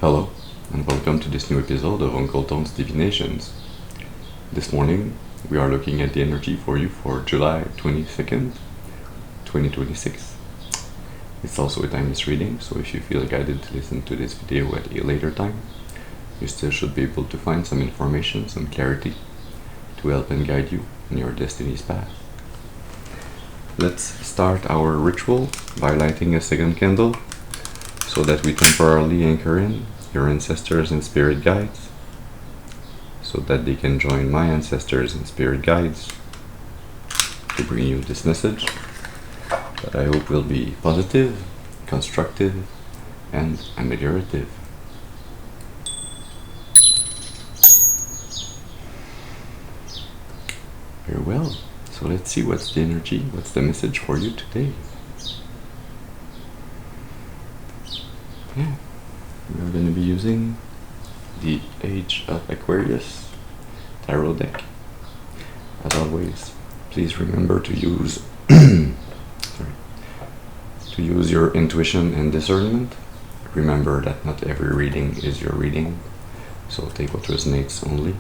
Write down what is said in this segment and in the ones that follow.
Hello, and welcome to this new episode of Uncle Tone's Divinations. This morning, we are looking at the energy for you for July 22nd, 2026. It's also a timeless reading, so if you feel guided to listen to this video at a later time, you still should be able to find some information, some clarity, to help and guide you in your destiny's path. Let's start our ritual by lighting a second candle, so that we temporarily anchor in your ancestors and spirit guides, so that they can join my ancestors and spirit guides to bring you this message that I hope will be positive, constructive, and ameliorative. Very well, so let's see what's the energy, what's the message for you today. Yeah, we are going to be using the Age of Aquarius tarot deck. As always, please remember to use your intuition and discernment. Remember that not every reading is your reading, so take what resonates only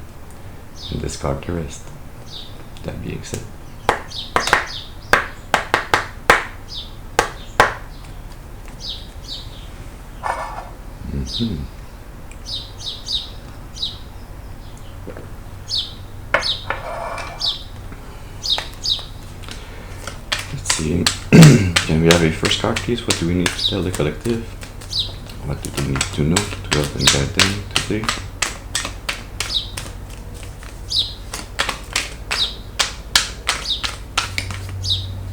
and discard the rest. That being said, let's see. Can we have a first card, please? What do we need to tell the collective? What do they need to know to help and guide them today?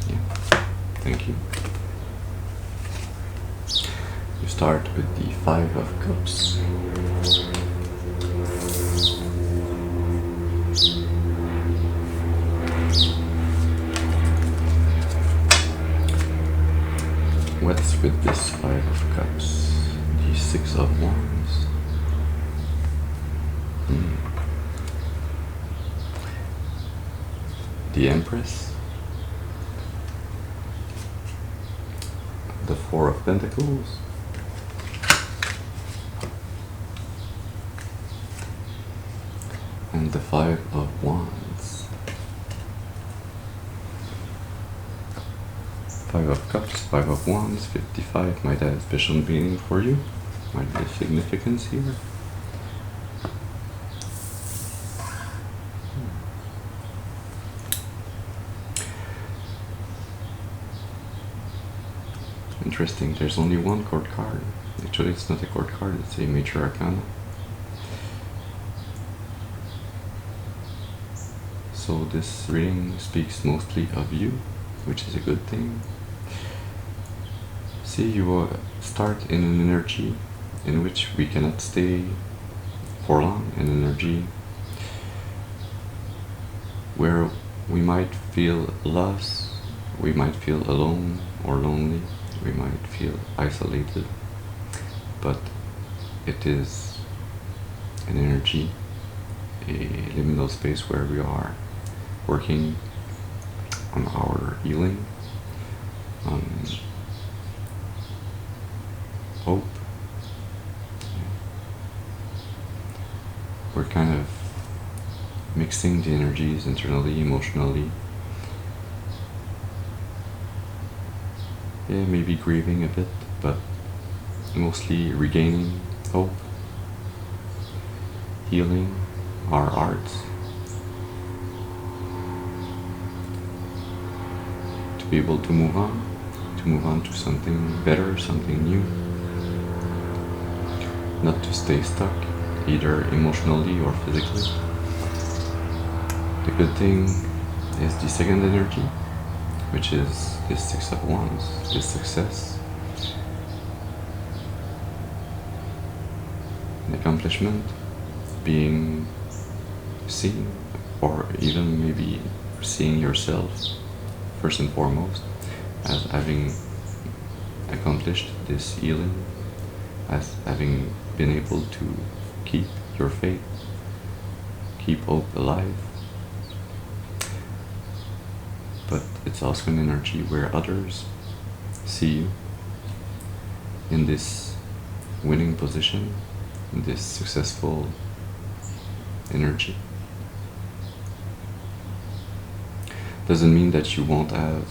Yeah, thank you. You start with the Five of Cups. What's with this Five of Cups? The Six of Wands. The Empress. The Four of Pentacles. And the Five of Wands. Five of Cups, Five of Wands, 55 might have special meaning for you. Might be a significance here. Interesting, there's only one court card. Actually, it's not a court card, it's a major arcana. So this reading speaks mostly of you, which is a good thing. See, you start in an energy in which we cannot stay for long, an energy where we might feel lost, we might feel alone or lonely, we might feel isolated, but it is an energy, a liminal space where we are working on our healing, on hope. We're kind of mixing the energies internally, emotionally. Yeah, maybe grieving a bit, but mostly regaining hope, healing our arts, to be able to move on to something better, something new, not to stay stuck, either emotionally or physically. The good thing is the second energy, which is this Six of Wands, this success, an accomplishment, being seen, or even maybe seeing yourself first and foremost as having accomplished this healing, as having been able to keep your faith, keep hope alive. But it's also an energy where others see you in this winning position, this successful energy. Doesn't mean that you won't have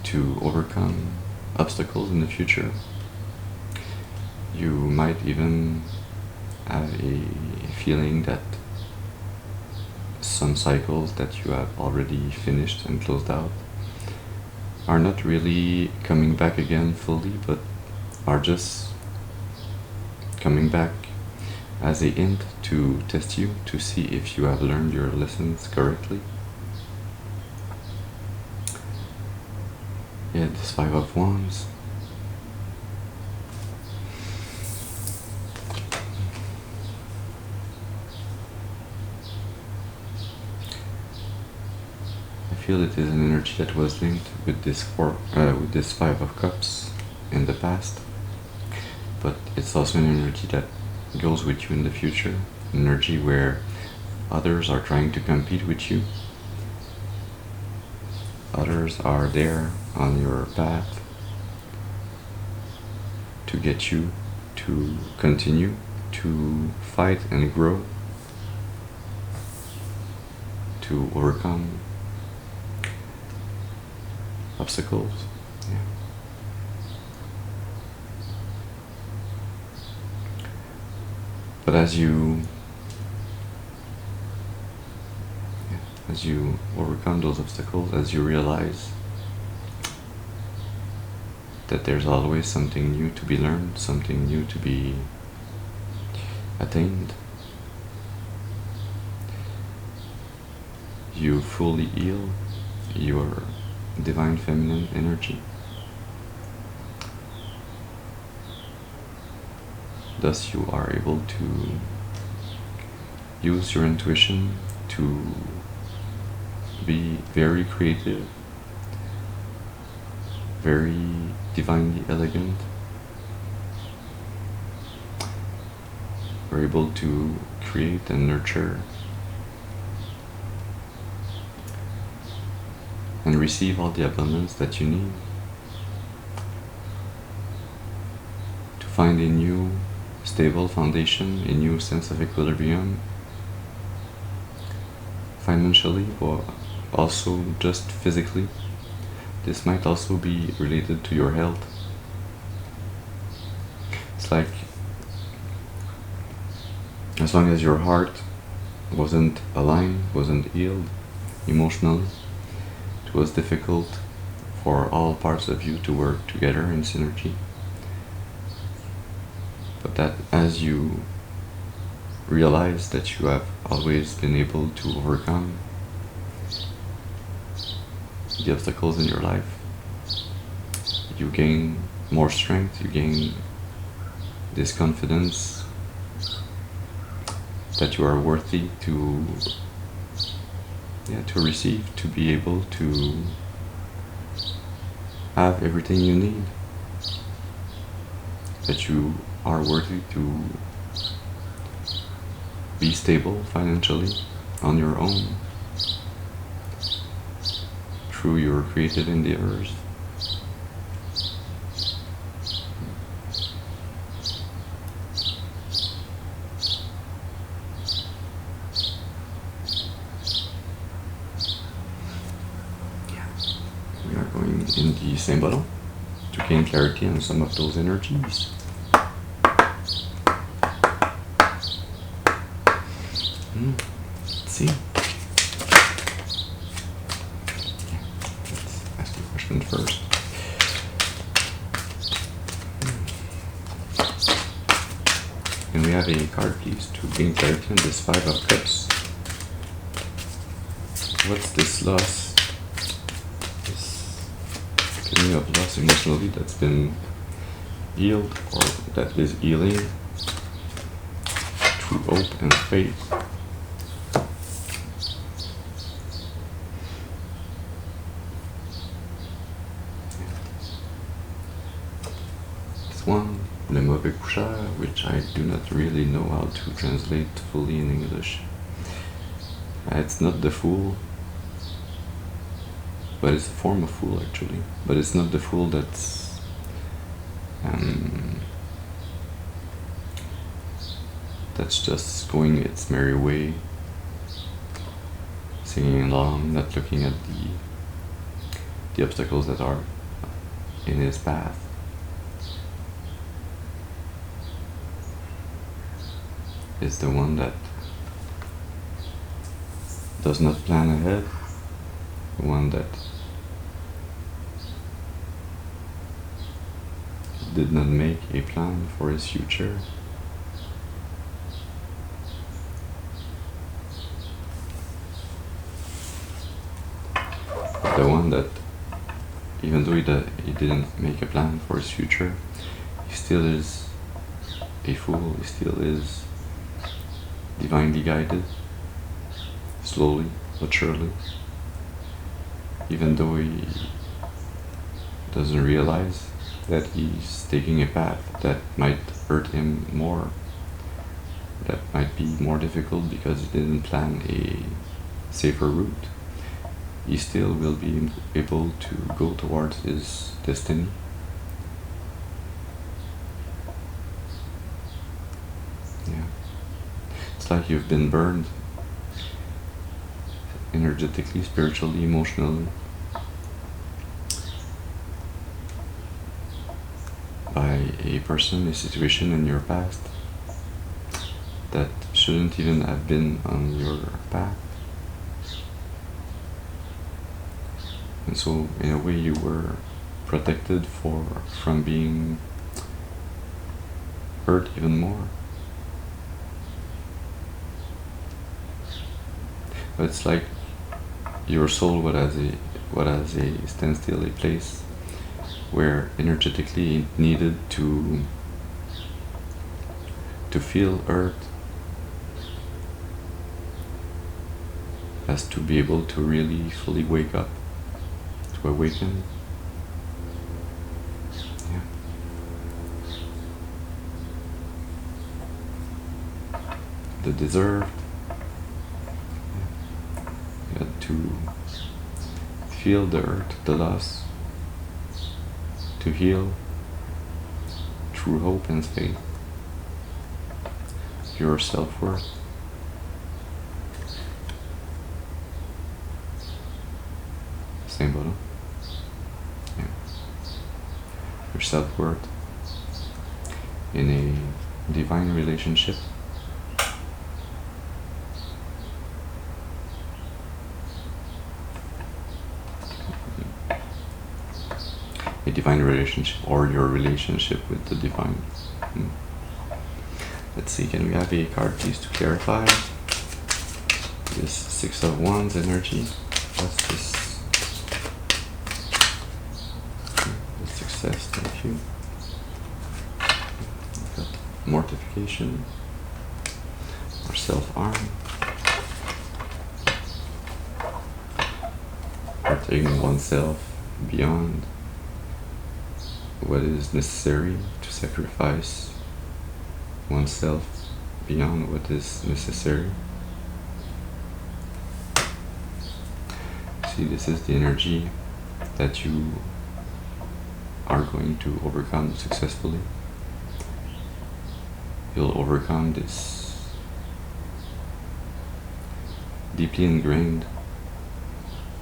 to overcome obstacles in the future. You might even have a feeling that some cycles that you have already finished and closed out are not really coming back again fully, but are just coming back as a hint to test you, to see if you have learned your lessons correctly. Yeah, this Five of Wands. I feel it is an energy that was linked with this Five of Cups in the past, but it's also an energy that goes with you in the future. An energy where others are trying to compete with you. Others are there on your path to get you to continue to fight and grow, to overcome obstacles. Yeah. But as you overcome those obstacles, as you realize that there's always something new to be learned, something new to be attained, you fully heal your divine feminine energy. Thus you are able to use your intuition to be very creative, very divinely elegant. We're able to create and nurture and receive all the abundance that you need to find a new stable foundation, a new sense of equilibrium, financially or also just physically. This might also be related to your health. It's like, as long as your heart wasn't aligned, wasn't healed emotionally, it was difficult for all parts of you to work together in synergy. But that as you realize that you have always been able to overcome the obstacles in your life, you gain more strength, you gain this confidence that you are worthy to receive, to be able to have everything you need, that you are worthy to be stable financially on your own through your creative endeavors. We are going in the Symbolon to gain clarity on some of those energies. Let's see. Let's ask the question first. And we have a card, please, to gain clarity on this Five of Cups. What's this loss? This feeling of loss emotionally that's been healed, or that is healing through hope and faith. This one, le mauvais coucheur, which I do not really know how to translate fully in English. It's not the fool. But it's a form of fool actually. But it's not the fool that's just going its merry way, singing along, not looking at the obstacles that are in his path. It's the one that does not plan ahead, the one that did not make a plan for his future. The one that, even though he didn't make a plan for his future, he still is a fool, he still is divinely guided, slowly but surely, even though he doesn't realize that he's taking a path that might hurt him more, that might be more difficult because he didn't plan a safer route. He still will be able to go towards his destiny. Yeah. It's like you've been burned energetically, spiritually, emotionally by a person, a situation in your past that shouldn't even have been on your path. And so, in a way, you were protected from being hurt even more. But it's like your soul what has a standstill, a place where energetically it needed to feel hurt, as to be able to really fully wake up, to awaken. Yeah. The deserved. You had to feel the hurt, the loss, to heal through hope and faith, your self-worth. Symbolon. Yeah. Your self-worth in a divine relationship. A divine relationship, or your relationship with the divine. Let's see, can we have a card please to clarify this Six of Wands energy? What's this? The success, thank you. We've got mortification, or self-harm. Hurting oneself beyond what is necessary, to sacrifice oneself beyond what is necessary. See, this is the energy that you are going to overcome successfully. You'll overcome this deeply ingrained,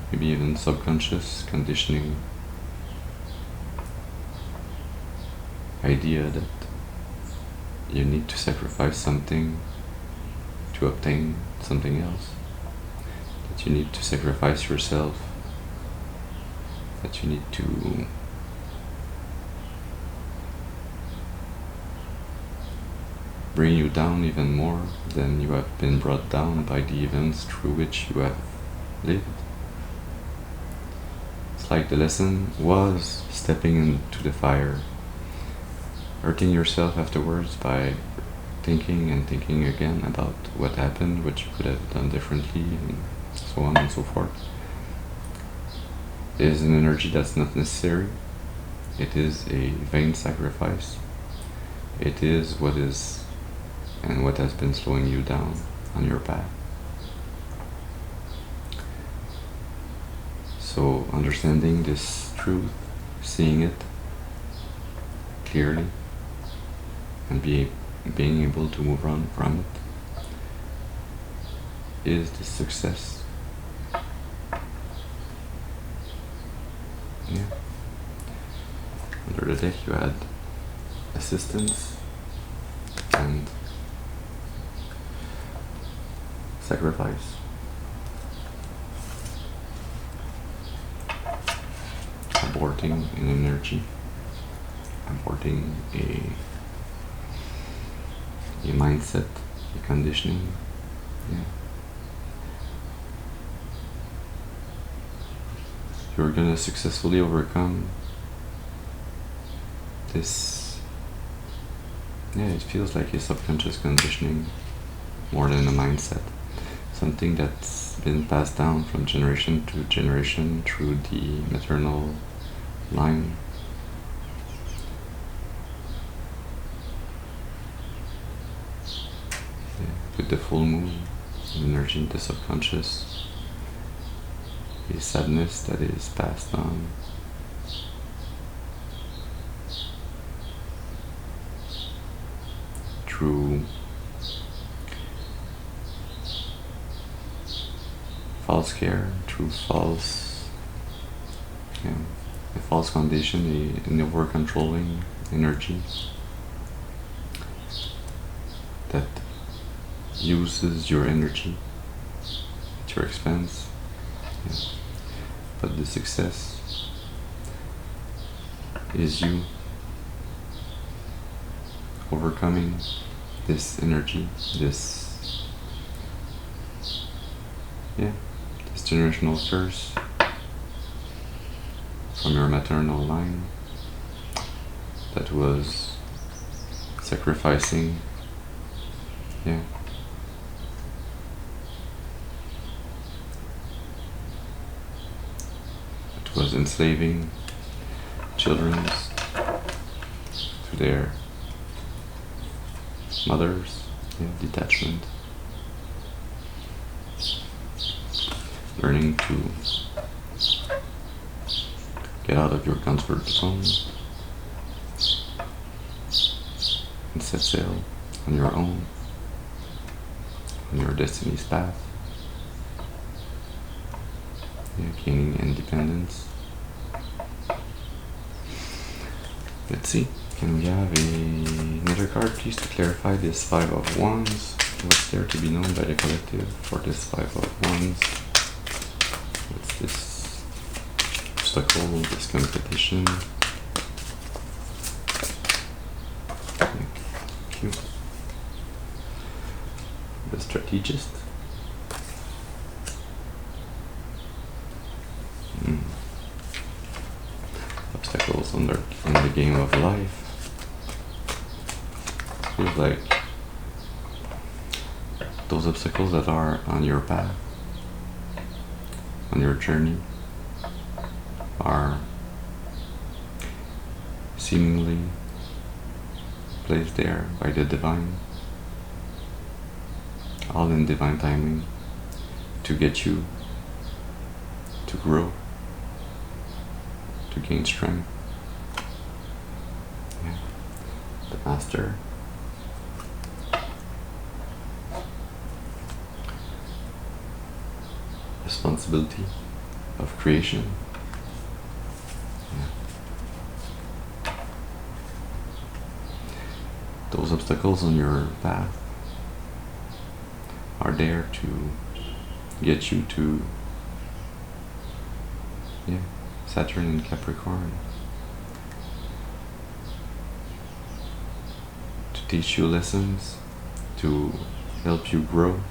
maybe even subconscious conditioning idea that you need to sacrifice something to obtain something else, that you need to sacrifice yourself, that you need to bring you down even more than you have been brought down by the events through which you have lived. It's like the lesson was stepping into the fire, hurting yourself afterwards by thinking and thinking again about what happened, what you could have done differently, and so on and so forth. It is an energy that's not necessary. It is a vain sacrifice. It is what is and what has been slowing you down on your path. So understanding this truth, seeing it clearly, and being able to move on from it is the success. Yeah. Under the deck you had assistance and sacrifice. Aborting an energy, aborting a mindset, a conditioning. Yeah. You're gonna successfully overcome this. Yeah, it feels like a subconscious conditioning more than a mindset. Something that's been passed down from generation to generation through the maternal line. Yeah, with the full moon, energy in the subconscious, a sadness that is passed on. Through false care, through false, a false condition, an over-controlling energy that uses your energy at your expense. Yeah. But the success is you overcoming this energy, this generational curse from your maternal line that was sacrificing, it was enslaving children to their mothers, detachment, learning to get out of your comfort zone and set sail on your own, on your destiny's path, gaining independence. Let's see, can we have another card please to clarify this Five of Wands? What's there to be known by the collective for this Five of Wands? What's this obstacle, this competition? Thank you. The strategist. Obstacles in the game of life. Feels like those obstacles that are on your path, on your journey, are seemingly placed there by the divine, all in divine timing, to get you to grow, to gain strength. The Master. Responsibility of creation. Those obstacles on your path are there to get you to Saturn and Capricorn, to teach you lessons, to help you grow,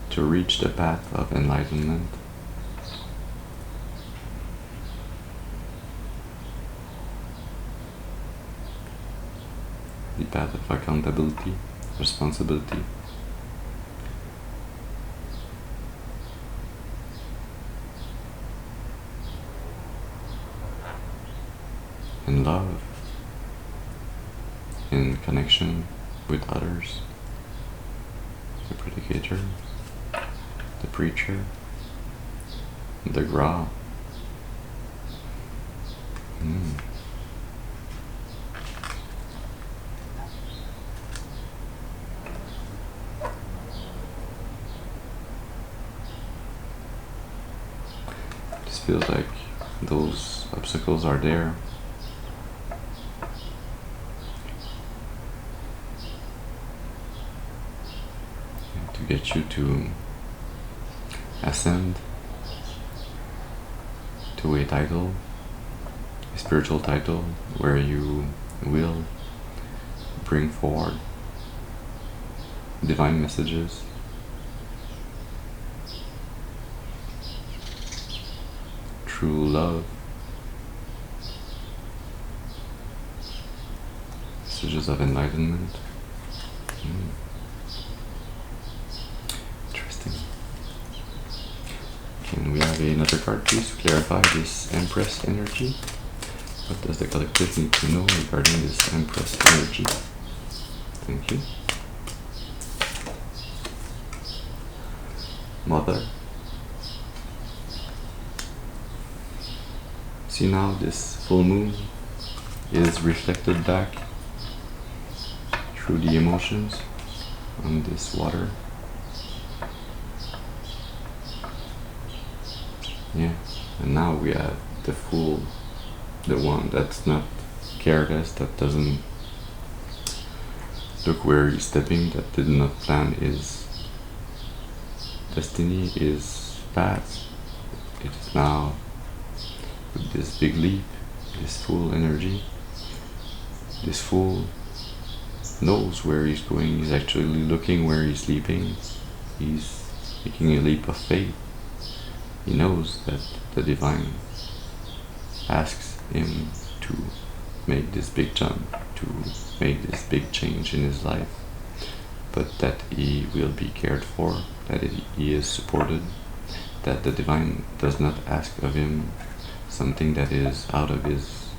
to reach the path of enlightenment. The path of accountability, responsibility. In love, in connection with others, the predicator, the preacher, the Gra. Just feels like those obstacles are there. To get you to ascend to a title, a spiritual title, where you will bring forward divine messages, true love, messages of enlightenment. Interesting. Can we have another card, please, to clarify this Empress energy? What does the collective need to know regarding this Empress energy? Thank you. Mother. See now, this full moon is reflected back through the emotions on this water. Yeah, and now we have the fool, the one that's not careless, that doesn't look where he's stepping, that did not plan his destiny, his path. It is now with this big leap, this full energy. This fool knows where he's going. He's actually looking where he's leaping. He's making a leap of faith. He knows that the divine asks him to make this big jump, to make this big change in his life, but that he will be cared for, that he is supported, that the divine does not ask of him something that is out of his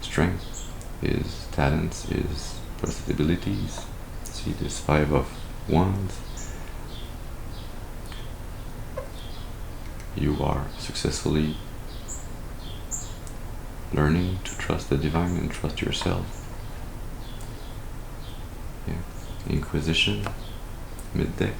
strength, his talents, his possibilities. See this 5 of Wands. You are successfully learning to trust the divine and trust yourself. Yeah. Inquisition, mid-deck.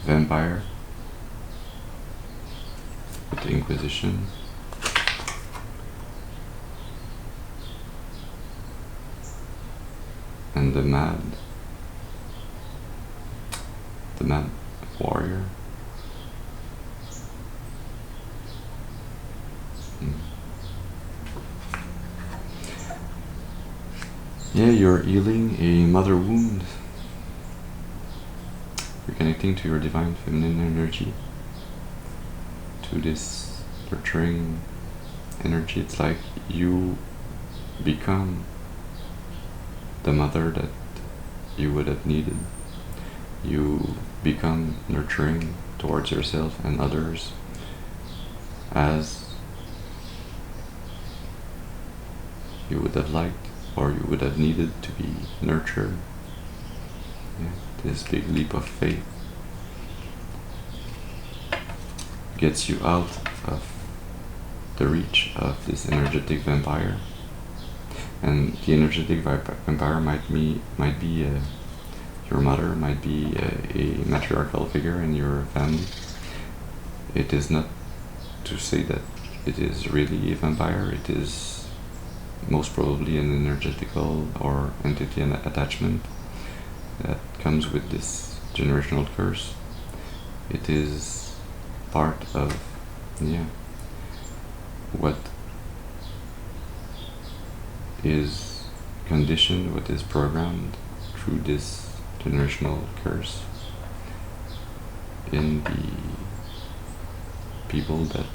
Vampire with the Inquisition. And the mad warrior. Yeah, you're healing a mother wound. You're connecting to your divine feminine energy, to this nurturing energy. It's like you become the mother that you would have needed. You become nurturing towards yourself and others as you would have liked or you would have needed to be nurtured. Yeah, this big leap of faith gets you out of the reach of this energetic vampire. And the energetic vampire might be your mother, might be a matriarchal figure in your family. It is not to say that it is really a vampire. It is most probably an energetical or entity and attachment that comes with this generational curse. It is part of what is conditioned, what is programmed through this generational curse in the people that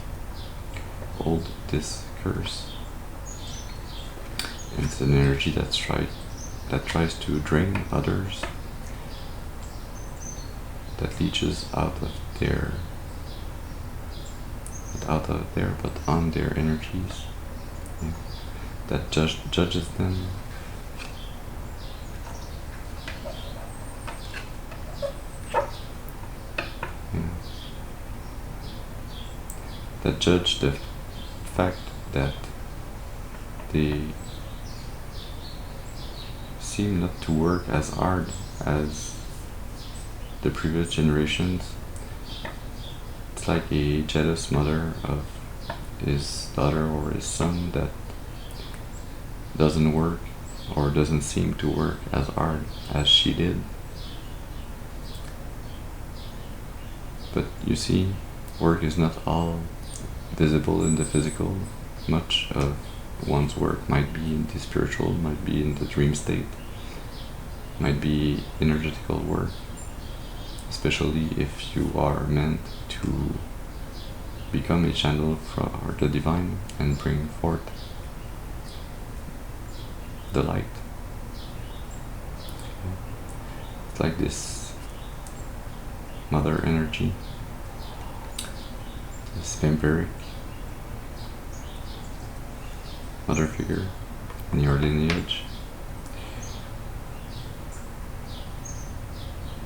hold this curse. And it's an energy that tries to drain others, that leaches out out of there, but on their energies. Yeah. That judges them. Yeah. That judge the fact that they seem not to work as hard as the previous generations. It's like a jealous mother of his daughter or his son that doesn't work or doesn't seem to work as hard as she did. But you see, work is not all visible in the physical. Much of one's work might be in the spiritual, might be in the dream state, might be energetical work, especially if you are meant to become a channel for the divine and bring forth the light. It's like this mother energy, this vampiric mother figure in your lineage.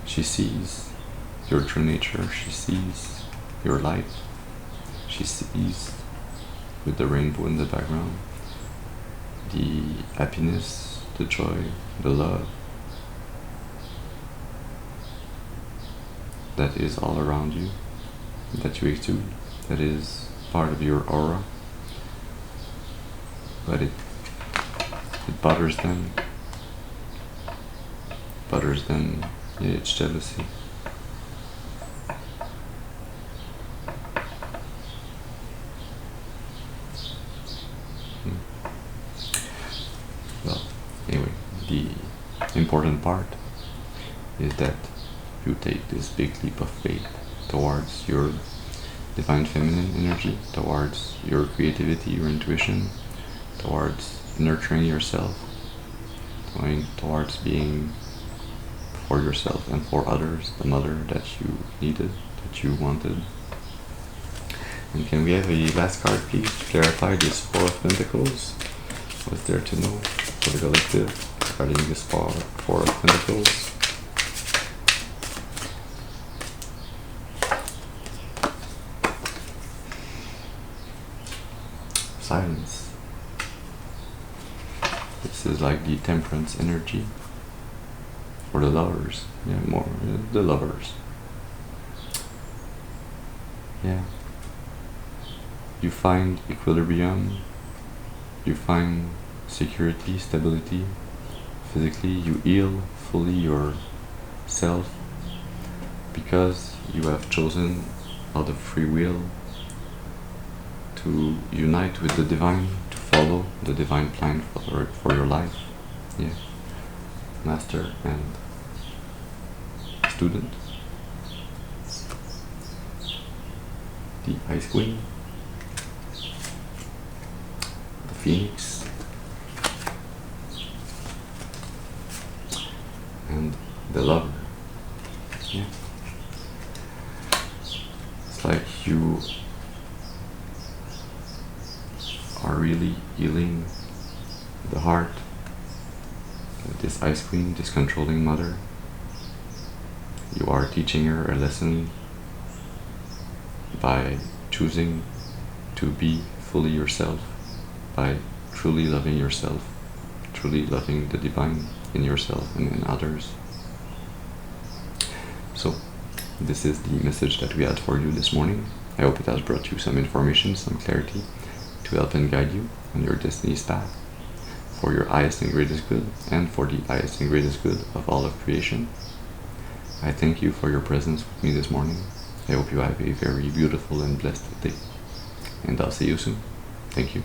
She sees your true nature, she sees your light, she sees with the rainbow in the background the happiness, the joy, the love that is all around you, that you exude, that is part of your aura. But it bothers them. Yeah, it's jealousy. Well, anyway, the important part is that you take this big leap of faith towards your divine feminine energy, towards your creativity, your intuition, towards nurturing yourself, towards being for yourself and for others the mother that you needed, that you wanted. And can we have a last card, please, to clarify this Four of Pentacles? What's there to know for the collective regarding this Four of Pentacles? Silence. This is like the Temperance energy for the lovers. Yeah, more the lovers. Yeah. You find equilibrium, you find security, stability. Physically, you heal fully yourself because you have chosen out of free will to unite with the divine, to follow the divine plan for your life. Yeah. Master and student. The Ice Queen. The Phoenix. And the Lover. Yeah. It's like you are really healing the heart of this Ice Queen, this controlling mother. You are teaching her a lesson by choosing to be fully yourself, by truly loving yourself, truly loving the divine in yourself and in others. So, this is the message that we had for you this morning. I hope it has brought you some information, some clarity to help and guide you on your destiny's path for your highest and greatest good and for the highest and greatest good of all of creation. I thank you for your presence with me this morning. I hope you have a very beautiful and blessed day. And I'll see you soon. Thank you.